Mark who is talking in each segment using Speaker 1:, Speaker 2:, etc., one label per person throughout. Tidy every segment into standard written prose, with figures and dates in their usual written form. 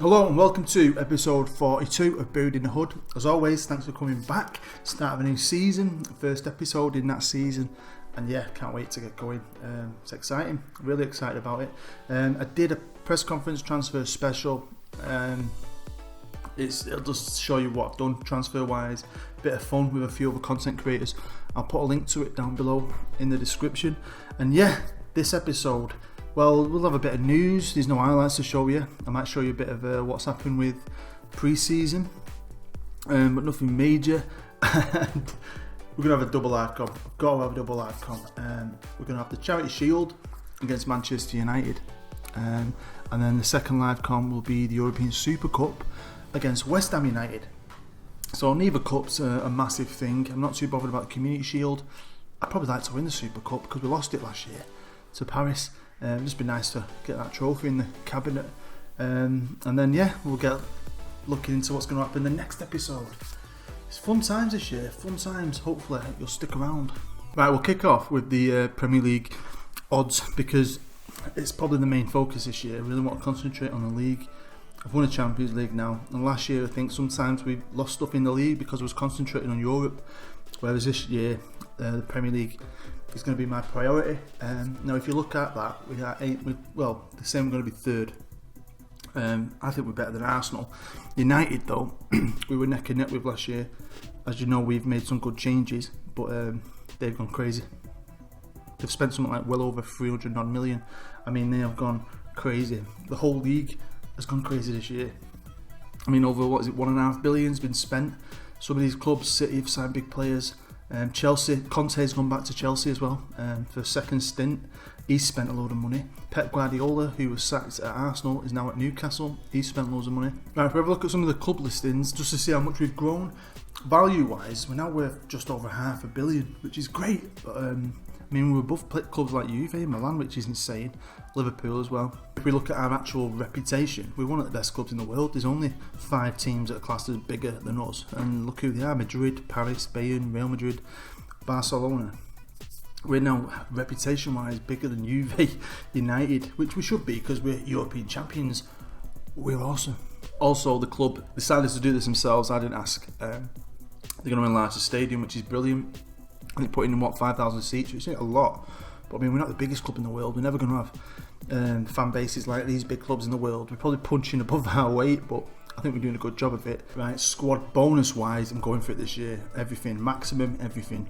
Speaker 1: Hello and welcome to episode 42 of Building the Hood. As always, thanks for coming back. Start of a new season, first episode in that season, and yeah, can't wait to get going. It's exciting, really excited about it. I did a press conference transfer special. It'll just show you what I've done transfer wise, bit of fun with a few other content creators. I'll put a link to it down below in the description. And yeah, this episode, well, we'll have a bit of news. There's no highlights to show you. I might show you a bit of what's happened with pre-season, but nothing major. And we're going to have a double live comp. We've got to have a double live comp. We're going to have the Charity Shield against Manchester United. And then the second live comp will be the European Super Cup against West Ham United. So neither cup's a massive thing. I'm not too bothered about the Community Shield. I'd probably like to win the Super Cup because we lost it last year to Paris. It'd just be nice to get that trophy in the cabinet. And then yeah, we'll get looking into what's going to happen in the next episode. It's fun times this year, fun times. Hopefully you'll stick around. Right, we'll kick off with the Premier League odds because it's probably the main focus this year. I really want to concentrate on the league. I've won a Champions League now, and last year I think sometimes we lost stuff in the league because I was concentrating on Europe, whereas this year the Premier League is going to be my priority. Now if you look at that, we are the same, we're going to be third. I think we're better than Arsenal. United though, we were neck and neck with last year. As you know, we've made some good changes, but they've gone crazy. They've spent something like well over 300 odd million. I mean, they have gone crazy. The whole league has gone crazy this year. I mean, over 1.5 billion has been spent. Some of these clubs, City, have signed big players. Chelsea, Conte's gone back to Chelsea as well for a second stint. He's spent a load of money. Pep Guardiola, who was sacked at Arsenal, is now at Newcastle. He's spent loads of money. Now, if we have a look at some of the club listings, just to see how much we've grown, value-wise, we're now worth just over £500 million, which is great. But, I mean, we're above clubs like Juve, Milan, which is insane. Liverpool as well. If we look at our actual reputation, we're one of the best clubs in the world. There's only 5 teams that are classed as bigger than us. And look who they are: Madrid, Paris, Bayern, Real Madrid, Barcelona. We're now, reputation-wise, bigger than Juve, United, which we should be because we're European champions. We're awesome. Also, the club decided to do this themselves. I didn't ask. They're going to enlarge the stadium, which is brilliant. I think putting in 5,000 seats, which isn't a lot, but I mean, we're not the biggest club in the world. We're never going to have fan bases like these big clubs in the world. We're probably punching above our weight, but I think we're doing a good job of it. Right, squad bonus wise, I'm going for it this year. Everything, maximum, everything.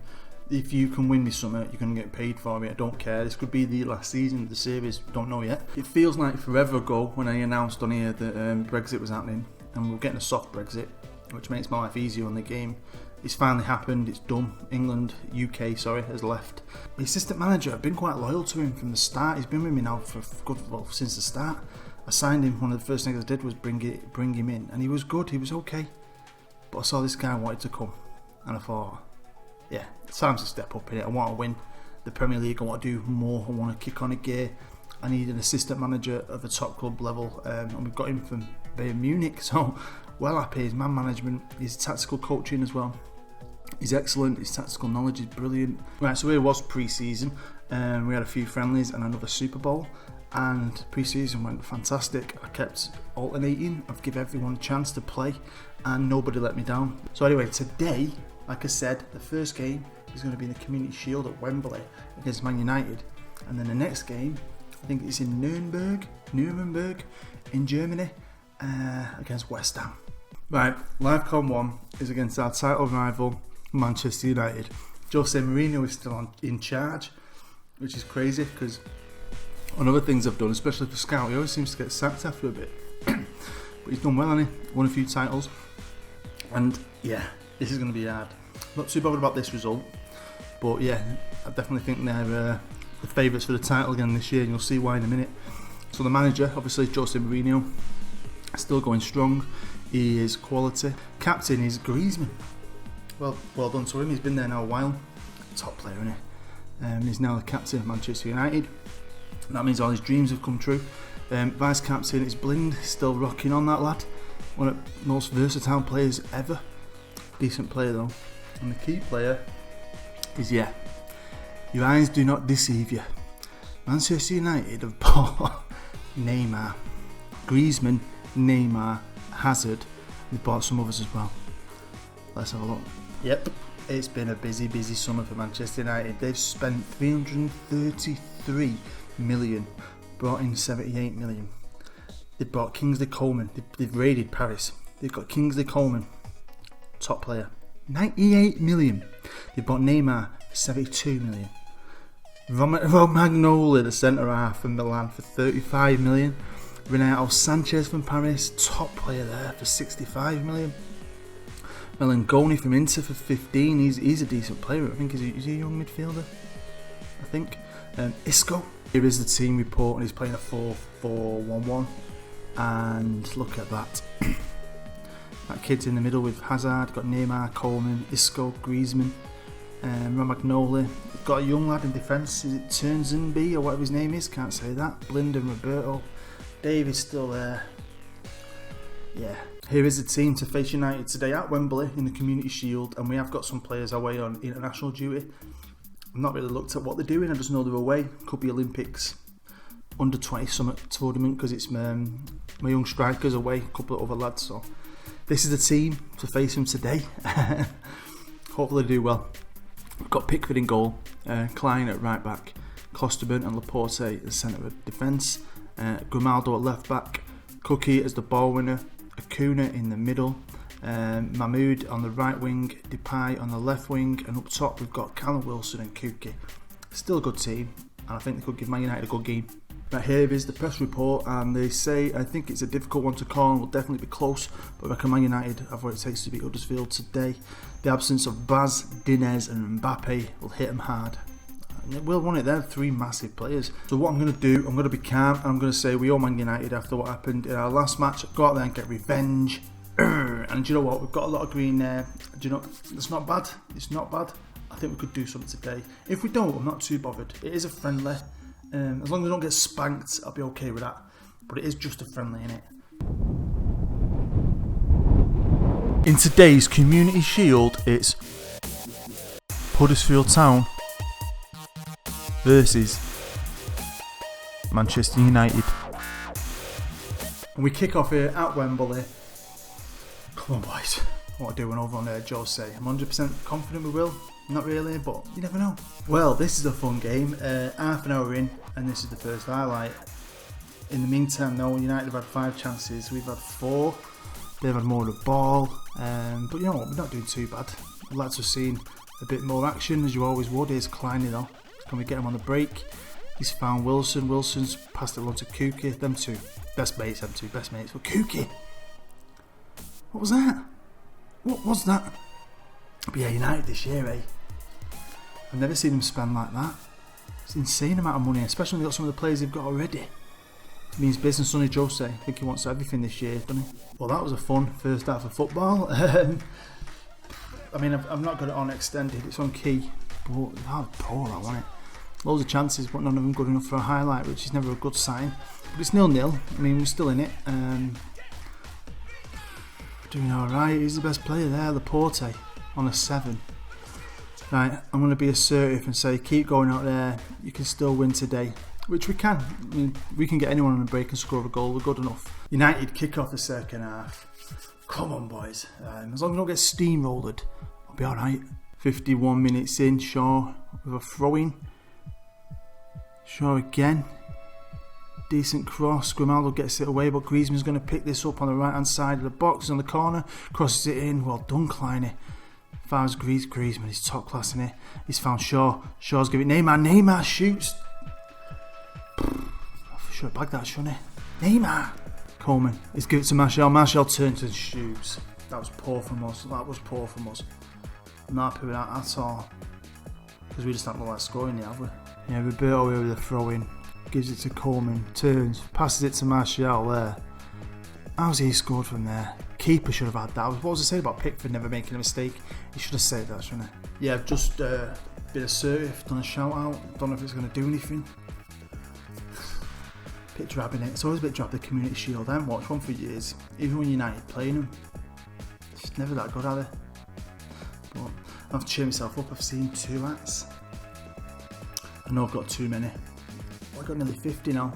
Speaker 1: If you can win me something, you're going to get paid for it. I don't care. This could be the last season of the series. Don't know yet. It feels like forever ago when I announced on here that Brexit was happening, and we're getting a soft Brexit, which makes my life easier on the game. It's finally happened, it's done. UK has left. The assistant manager, I've been quite loyal to him from the start. He's been with me now for since the start. I signed him, one of the first things I did was bring him in, and he was good, he was okay. But I saw this guy wanted to come, and I thought, yeah, it's time to step up in it. I want to win the Premier League, I want to do more, I want to kick on a gear. I need an assistant manager of a top club level, and we've got him from Bayern Munich, so well happy. His man management, his tactical coaching as well. He's excellent, his tactical knowledge is brilliant. Right, so it was pre-season, and we had a few friendlies and another Super Bowl, and pre-season went fantastic. I kept alternating, I've given everyone a chance to play, and nobody let me down. So anyway, today, like I said, the first game is going to be in the Community Shield at Wembley against Man United, and then the next game, I think it's in Nuremberg in Germany, against West Ham. Right, live com 1 is against our title rival Manchester United. Jose Mourinho is still in charge, which is crazy because on other things I've done, especially for Scout, he always seems to get sacked after a bit. But he's done well, hasn't he? Won a few titles, and yeah, this is going to be hard. Not too bothered about this result, but yeah, I definitely think they're the favourites for the title again this year, and you'll see why in a minute. So the manager, obviously Jose Mourinho, still going strong. He is quality. Captain is Griezmann. well done to him. He's been there now a while. Top player, isn't he? He's now the captain of Manchester United. That means all his dreams have come true. Vice captain is Blind, still rocking on that lad. One of the most versatile players ever. Decent player though. And the key player is, your eyes do not deceive you. Manchester United have bought Neymar, Griezmann, Neymar, Hazard. They've bought some others as well. Let's have a look. Yep, it's been a busy summer for Manchester United. They've spent 333 million, brought in 78 million. They've bought Kingsley Coman. They've raided Paris. They've got Kingsley Coman, top player, 98 million. They've bought Neymar, 72 million. Romagnoli, the centre half from Milan, for 35 million. Renato Sanchez from Paris, top player there, for 65 million. Melangoni from Inter for 15. He's a decent player. I think he's a young midfielder. I think. Isco. Here is the team report, and he's playing a 4-4-1-1. And look at that. That kid's in the middle with Hazard. Got Neymar, Coleman, Isco, Griezmann, Romagnoli. Got a young lad in defence. Is it Turnzenby or whatever his name is? Can't say that. Blind and Roberto. David's still there. Yeah. Here is the team to face United today at Wembley in the Community Shield, and we have got some players away on international duty. I've not really looked at what they're doing. I just know they're away. Could be Olympics, under 20 summit tournament, because it's my young strikers away, a couple of other lads. So this is the team to face them today. Hopefully they do well. We've got Pickford in goal, Klein at right back, Klosterman and Laporte at the centre of defence, Grimaldo at left back, Cookie as the ball winner, Acuna in the middle, Mahmoud on the right wing, Depay on the left wing, and up top we've got Callum Wilson and Kuki. Still a good team, and I think they could give Man United a good game. Right, here is the press report, and they say, I think it's a difficult one to call and will definitely be close, but I reckon Man United have what it takes to beat Huddersfield today. The absence of Baz, Dinez and Mbappe will hit them hard. And it will, won't it? They're three massive players. So what I'm going to do, I'm going to be calm, and I'm going to say we owe Man United after what happened in our last match. Go out there and get revenge. And do you know what? We've got a lot of green there. Do you know, it's not bad. It's not bad. I think we could do something today. If we don't, I'm not too bothered. It is a friendly. As long as we don't get spanked, I'll be okay with that. But it is just a friendly, innit? In today's Community Shield, it's Huddersfield Town versus Manchester United. And we kick off here at Wembley. Come on, boys. What are we doing over on there, Jose? I'm 100% confident we will. Not really, but you never know. Well, this is a fun game. Half an hour in, and this is the first highlight. In the meantime, though, United have had 5 chances. We've had 4. They've had more of the ball. But you know what? We're not doing too bad. I'd like to have seen a bit more action, as you always would. Here's Klein, though. Can we get him on the break? He's found Wilson. Wilson's passed it on to Kuki. Them two. Best mates, them two. Best mates. But Kuki! What was that? What was that? But yeah, United this year, eh? I've never seen them spend like that. It's an insane amount of money, especially when they've got some of the players they've got already. It means business, Sonny Jose. I think he wants everything this year, doesn't he? Well, that was a fun first half of football. I mean, I've not got it on extended. It's on key. But that was poor, that wasn't it? Loads of chances, but none of them good enough for a highlight, which is never a good sign. But it's 0-0. I mean, we're still in it. Doing alright. He's the best player there, Laporte, on a 7. Right, I'm going to be assertive and say keep going out there. You can still win today, which we can. I mean, we can get anyone on the break and score a goal. We're good enough. United kick off the second half. Come on, boys. As long as we don't get steamrolled, I'll be alright. 51 minutes in, Shaw with a throw-in. Shaw again. Decent cross. Grimaldo gets it away, but Griezmann's going to pick this up on the right hand side of the box on the corner. Crosses it in. Well done, Kleiny. Fouls Griezmann. He's top class in it. He's found Shaw. Shaw's giving it Neymar. Neymar shoots. I should have bagged that, shouldn't he? Neymar. Coleman. He's given it to Martial. Martial turns and shoots. That was poor from us. That was poor from us. I'm not happy with that at all. Because we just don't look like scoring yet, have we? Yeah, Roberto here with a throw in. Gives it to Coleman. Turns. Passes it to Martial there. How's he scored from there? keeper should have had that. What was I saying about Pickford never making a mistake? He should have said that, shouldn't he? Yeah, I've just been assertive, done a shout out. Don't know if it's going to do anything. Bit drabbing it. It's always a bit drab, the Community Shield. I haven't watched one for years. Even when United playing them, it's never that good, are they? But I have to cheer myself up. I've seen 2 hats. I know I've got too many. I've got nearly 50 now.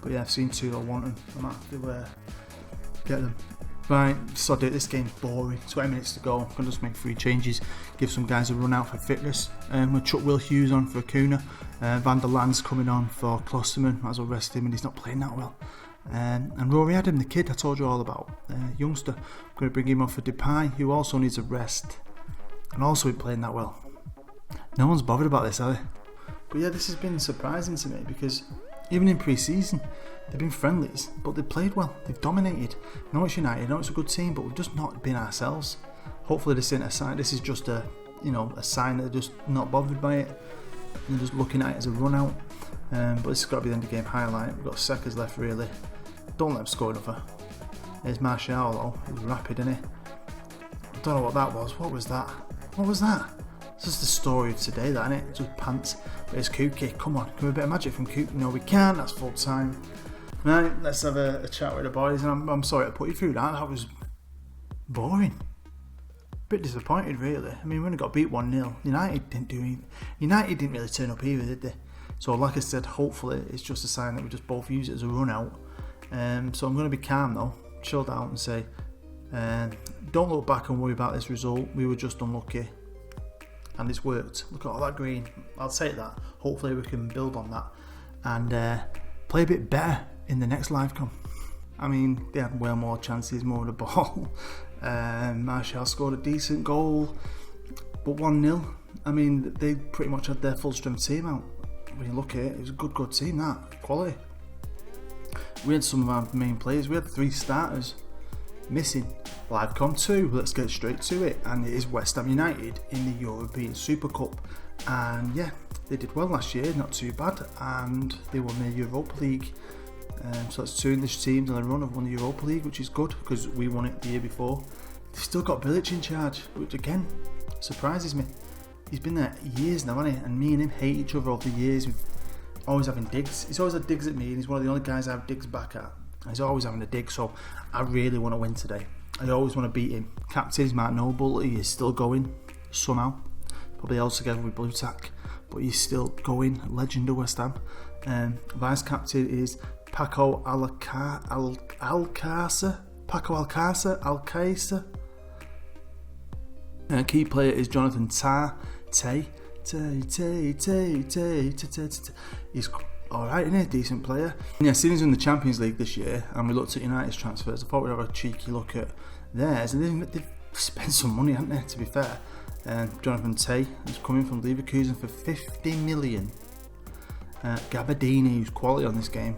Speaker 1: But yeah, I've seen 2 I want them. I might have to get them. Right, so this game's boring. 20 minutes to go. I'm going to just make 3 changes. Give some guys a run out for fitness. We'll chuck Will Hughes on for Acuna. Van der Land's coming on for Klosterman. Might as well rest him, and he's not playing that well. And Rory Adam, the kid I told you all about, youngster. I'm going to bring him on for Depay, who also needs a rest. And also ain't playing that well. No one's bothered about this, are they? But yeah, this has been surprising to me because even in pre-season, they've been friendlies, but they've played well. They've dominated. I know it's United, I know it's a good team, but we've just not been ourselves. Hopefully this isn't a sign. This is just a sign that they're just not bothered by it. They're just looking at it as a run out. But this has got to be the end of game highlight. We've got seconds left really. Don't let him score another. There's Martial though. He was rapid, isn't he? I don't know what that was. What was that? What was that? It's just the story of today, that, isn't it? Just pants. But it's Kuki. Come on, can we a bit of magic from Kuki? No, we can't. That's full time. Right, let's have a chat with the boys. And I'm sorry to put you through that. That was boring. Bit disappointed, really. I mean, we only got beat 1-0. United didn't really turn up either, did they? So, like I said, hopefully it's just a sign that we just both use it as a run out. So I'm going to be calm though, chilled out, and say, don't look back and worry about this result. We were just unlucky. And it's worked. Look at all that green. I'll take that. Hopefully we can build on that and play a bit better in the next live com. I mean, they had way more chances, more of the ball. Martial scored a decent goal, but 1-0. I mean, they pretty much had their full strength team out. When you look at it, it was a good team, that quality. We had some of our main players. We had 3 starters missing. Livecom 2, let's get straight to it, and it is West Ham United in the European Super Cup. And yeah, they did well last year, not too bad, and they won the Europa League. So that's 2 English teams on a run have won the Europa League, which is good because we won it the year before. They've still got Bilic in charge, which again surprises me. He's been there years now, hasn't he? And me and him hate each other over the years. We've always having digs. He's always had digs at me, and he's one of the only guys I have digs back at. He's always having a dig, so I really want to win today. I always want to beat him. Captain's Mark Noble, he is still going somehow. Probably all together with Blue Tack, but he's still going. Legend of West Ham. Vice captain is Paco Alcácer. Key player is Jonathan Tay. He's alright, isn't he? Decent player. Yeah, seeing he's in the Champions League this year, and we looked at United's transfers, I thought we'd have a cheeky look at theirs, and they've spent some money, haven't they, to be fair. Jonathan Tay is coming from Leverkusen for 50 million. Gabardini, who's quality on this game,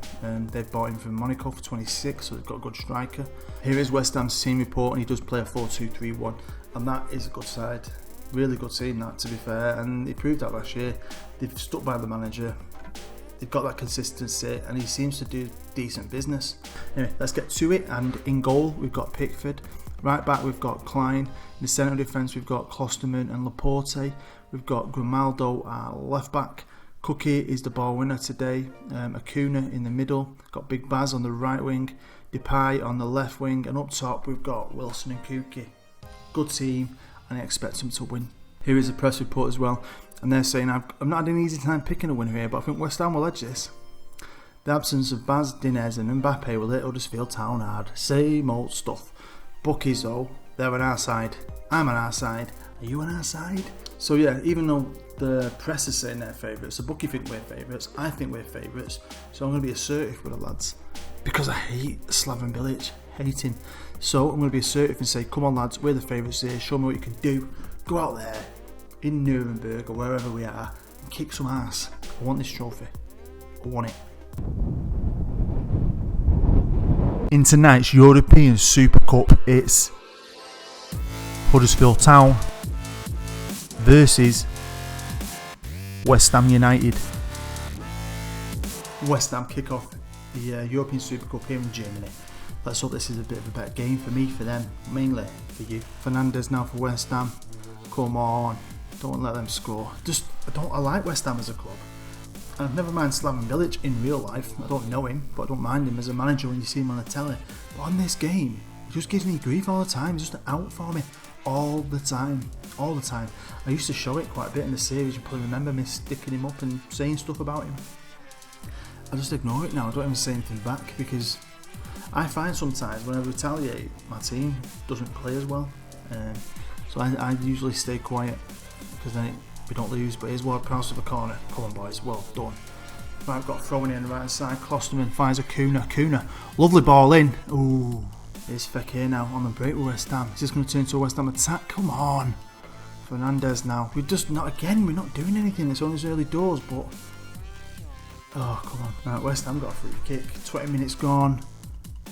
Speaker 1: they've bought him from Monaco for 26, so they've got a good striker. Here is West Ham's team report, and he does play a 4-2-3-1, and that is a good side. Really good team, that, to be fair, and he proved that last year. They've stuck by the manager, they've got that consistency, and he seems to do decent business. Anyway, let's get to it. And in goal we've got Pickford, right back we've got Klein, in the centre of defence we've got Klosterman and Laporte, we've got Grimaldo left back, Cookie is the ball winner today, Acuna in the middle, got Big Baz on the right wing, Depay on the left wing, and up top we've got Wilson and Kuki. Good team, and I expect them to win. Here is a press report as well, and they're saying I've not had an easy time picking a winner here, but I think West Ham will edge this. The absence of Baz, Dinez and Mbappe will hit Huddersfield Town hard. Same old stuff. Bookies though, they're on our side. I'm on our side. Are you on our side? So yeah, even though the press is saying they're favourites, the bookie think we're favourites, I think we're favourites, so I'm going to be assertive with the lads. Because I hate Slaven Bilic. Hate him. So I'm going to be assertive and say, come on lads, we're the favourites here, show me what you can do. Go out there in Nuremberg or wherever we are and kick some ass. I want this trophy. I want it. In tonight's European Super Cup, it's Huddersfield Town versus West Ham United. West Ham kick off the European Super Cup here in Germany. let's hope this is a bit of a better game for me, for them, mainly for you. Fernandes now for West Ham. Come on, don't let them score. I like West Ham as a club. And I've never mind Slaven Bilic in real life. I don't know him, but I don't mind him as a manager when you see him on the telly. But on this game, he just gives me grief all the time. He's just out for me all the time. I used to show it quite a bit in the series. You probably remember me sticking him up and saying stuff about him. I just ignore it now. I don't even say anything back, because I find sometimes when I retaliate, my team doesn't play as well. So I usually stay quiet, because then we don't lose. But here's Ward-Prowse to the corner. Come on, boys, well done. Right, I've got throwing in the right side. Klosterman finds a Kuna. Lovely ball in. Ooh, here's Fekir now on the break with West Ham. Is this going to turn into a West Ham attack? Come on. Fernandes now. We're not doing anything. It's only early doors, but... Oh, come on. Right, West Ham got a free kick. 20 minutes gone.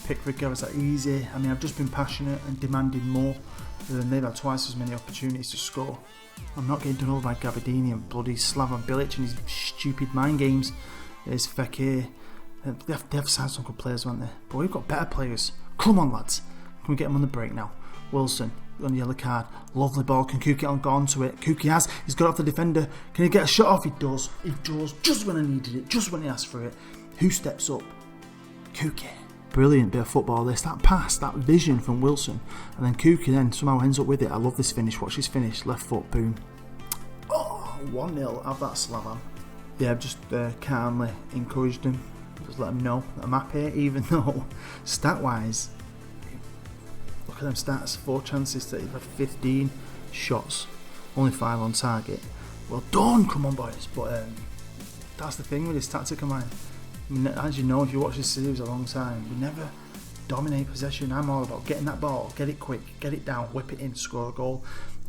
Speaker 1: Pickford gave us that easy. I mean, I've just been passionate and demanding more. They've had twice as many opportunities to score. I'm not getting done over by Gabardini and bloody Slaven Bilic and his stupid mind games. There's Fekir. They have signed some good players, haven't they? But we've got better players. Come on, lads. Can we get them on the break now? Wilson on the yellow card. Lovely ball. Can Kuki get onto it? Kuki has. He's got off the defender. Can he get a shot off? He does. He does. Just when I needed it. Just when he asked for it. Who steps up? Kuki. Brilliant bit of football this. That pass, that vision from Wilson. And then Kuki then somehow ends up with it. I love this finish. Watch his finish. Left foot. Boom. Oh, 1-0. Have that, Slaven. Yeah, I've just calmly encouraged him. Just let him know that I'm happy, even though stat-wise, look at them stats. 4 chances that he's had 15 shots. Only 5 on target. Well done. Come on, boys. But that's the thing with this tactic of mine. As you know, if you watch this series a long time, we never dominate possession. I'm all about getting that ball, get it quick, get it down, whip it in, score a goal.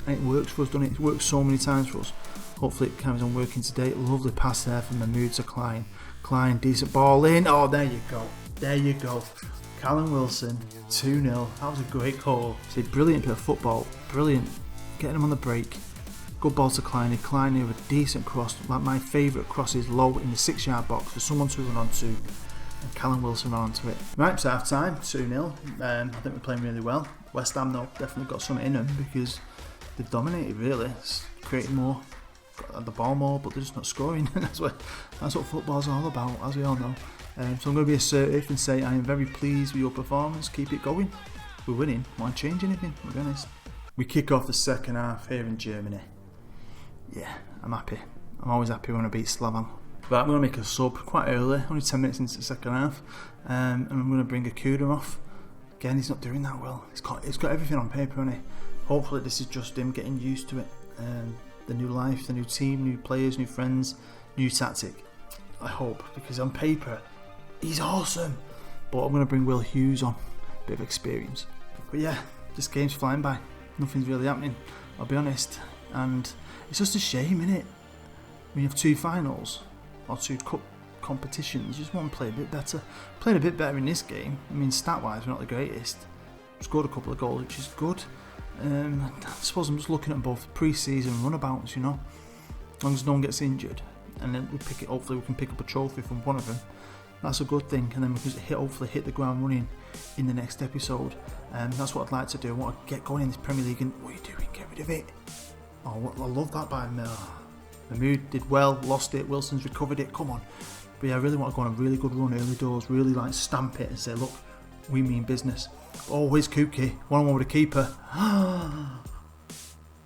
Speaker 1: And it works for us, doesn't it? It works so many times for us. Hopefully it carries on working today. Lovely pass there from Mahmoud to Klein. Klein, decent ball in. Oh, there you go. Callum Wilson, 2-0. That was a great goal. It's a brilliant bit of football. Brilliant. Getting him on the break. Good ball to Klein. Klein with a decent cross. Like my favourite crosses low in the 6-yard box for someone to run onto. And Callum Wilson ran onto it. Right, it's half time. 2-0. I think we're playing really well. West Ham though definitely got something in them, because they've dominated really. It's creating more, got the ball more, but they're just not scoring. that's what football's all about, as we all know. So I'm going to be assertive and say I am very pleased with your performance. Keep it going. We're winning. Won't change anything, to be honest. We kick off the second half here in Germany. Yeah, I'm happy. I'm always happy when I beat Slaven. But I'm going to make a sub quite early, only 10 minutes into the second half, and I'm going to bring a Kuda off. Again, he's not doing that well. He's got everything on paper, hasn't he? Hopefully this is just him getting used to it. The new life, the new team, new players, new friends, new tactic. I hope, because on paper, he's awesome. But I'm going to bring Will Hughes on, bit of experience. But yeah, this game's flying by. Nothing's really happening, I'll be honest. And it's just a shame, innit? When you have 2 finals, or 2 cup competitions, you just want to play a bit better. Played a bit better in this game. I mean, stat-wise, we're not the greatest. Scored a couple of goals, which is good. I suppose I'm just looking at both pre-season runabouts, you know. As long as no one gets injured, and then hopefully we can pick up a trophy from one of them. That's a good thing, and then we can hopefully hit the ground running in the next episode. That's what I'd like to do. I want to get going in this Premier League, and what are you doing? Get rid of it. Oh, I love that by Miller. Mahmoud did well, lost it. Wilson's recovered it. Come on. But yeah, I really want to go on a really good run early doors. Really like stamp it and say, look, we mean business. Oh, here's Kuki. 1-on-1 with a keeper.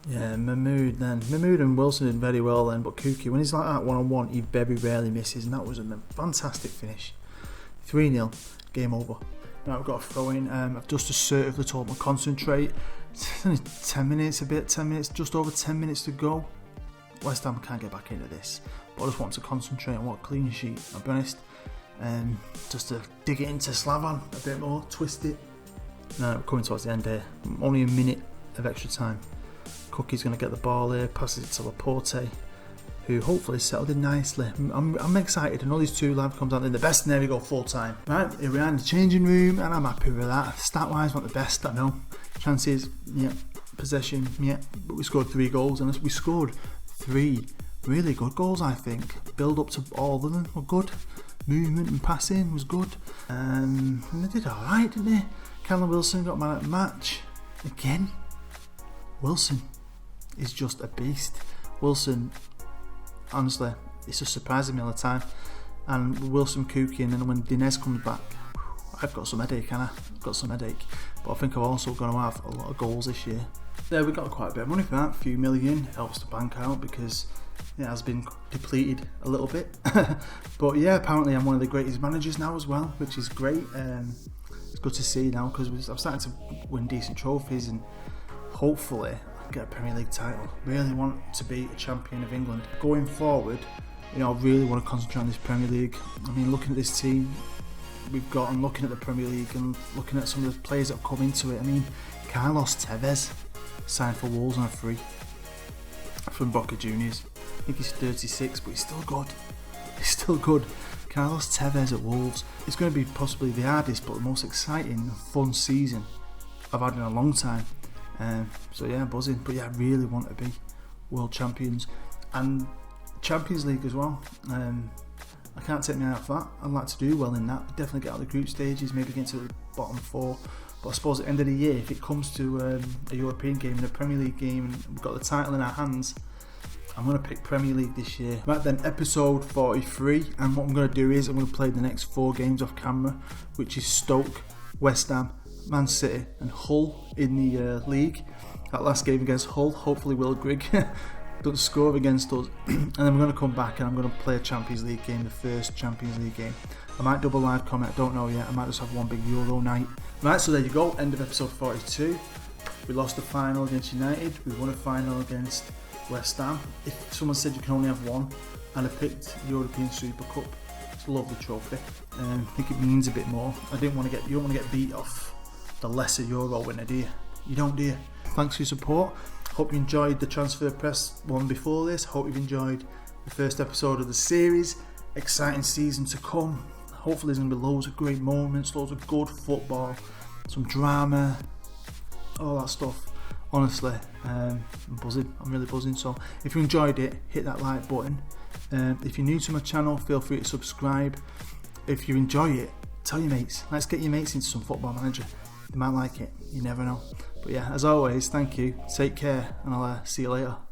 Speaker 1: Yeah, Mahmoud then. Mahmoud and Wilson did very well then, but Kuki, when he's like that 1-on-1, he very rarely misses, and that was a fantastic finish. 3-0, game over. Now we've got a throw in. I've just assertively told them to concentrate. It's only 10 minutes, just over 10 minutes to go. West Ham can't get back into this, but I just want to concentrate on what clean sheet, I'll be honest. Just to dig it into Slaven a bit more, twist it. Now we're coming towards the end here. Only a minute of extra time. Cookie's going to get the ball here, passes it to Laporte, who hopefully settled in nicely. I'm excited. I know these 2 live comes out in the best, and there we go, full time. Right, here we are in the changing room, and I'm happy with that. Stat wise, not the best, I know. Chances, yeah. Possession, yeah. But we scored 3 goals, and we scored 3 really good goals, I think. Build up to all of them were good. movement and passing was good. And they did alright, didn't they? Callum Wilson got man at the match. Again, Wilson is just a beast. Wilson, honestly, it's just surprising me all the time. And Wilson cooking, and when Dinez comes back, I've got some headache, I've got some headache. But I think I'm also going to have a lot of goals this year. Yeah, we got quite a bit of money for that, a few million, helps the bank out because it has been depleted a little bit. But yeah, apparently I'm one of the greatest managers now as well, which is great. It's good to see now because I'm starting to win decent trophies and hopefully I'll get a Premier League title. Really want to be a champion of England. Going forward, I really want to concentrate on this Premier League. I mean, looking at this team we've got and looking at the Premier League and looking at some of the players that have come into it. I mean, Carlos Tevez signed for Wolves on a free from Boca Juniors. I think he's 36, but he's still good. He's still good. Carlos Tevez at Wolves. It's going to be possibly the hardest but the most exciting and fun season I've had in a long time. So yeah, buzzing. But yeah, I really want to be world champions and Champions League as well. I can't take my eye off that. I'd like to do well in that. Definitely get out of the group stages, maybe get to the bottom 4. But I suppose at the end of the year, if it comes to a European game and a Premier League game and we've got the title in our hands, I'm going to pick Premier League this year. Right then, episode 43, and what I'm going to do is I'm going to play the next 4 games off camera, which is Stoke, West Ham, Man City and Hull in the league. That last game against Hull, hopefully Will Grigg doesn't score against us. And then we're going to come back and I'm going to play a Champions League game, the first Champions League game. I might double live comment, I don't know yet. I might just have one big Euro night. Right, so there you go, end of episode 42. We lost the final against United, we won a final against West Ham. If someone said you can only have one, and I picked European Super Cup, it's a lovely trophy. I think it means a bit more. You don't want to get beat off the lesser Euro winner, do you? You don't, do you? Thanks for your support. Hope you enjoyed the Transfer Press one before this. Hope you've enjoyed the first episode of the series. Exciting season to come. Hopefully there's going to be loads of great moments, loads of good football, some drama, all that stuff. Honestly, I'm buzzing. I'm really buzzing. So if you enjoyed it, hit that like button. If you're new to my channel, feel free to subscribe. If you enjoy it, tell your mates. Let's get your mates into some Football Manager. They might like it. You never know. But yeah, as always, thank you. Take care, and I'll see you later.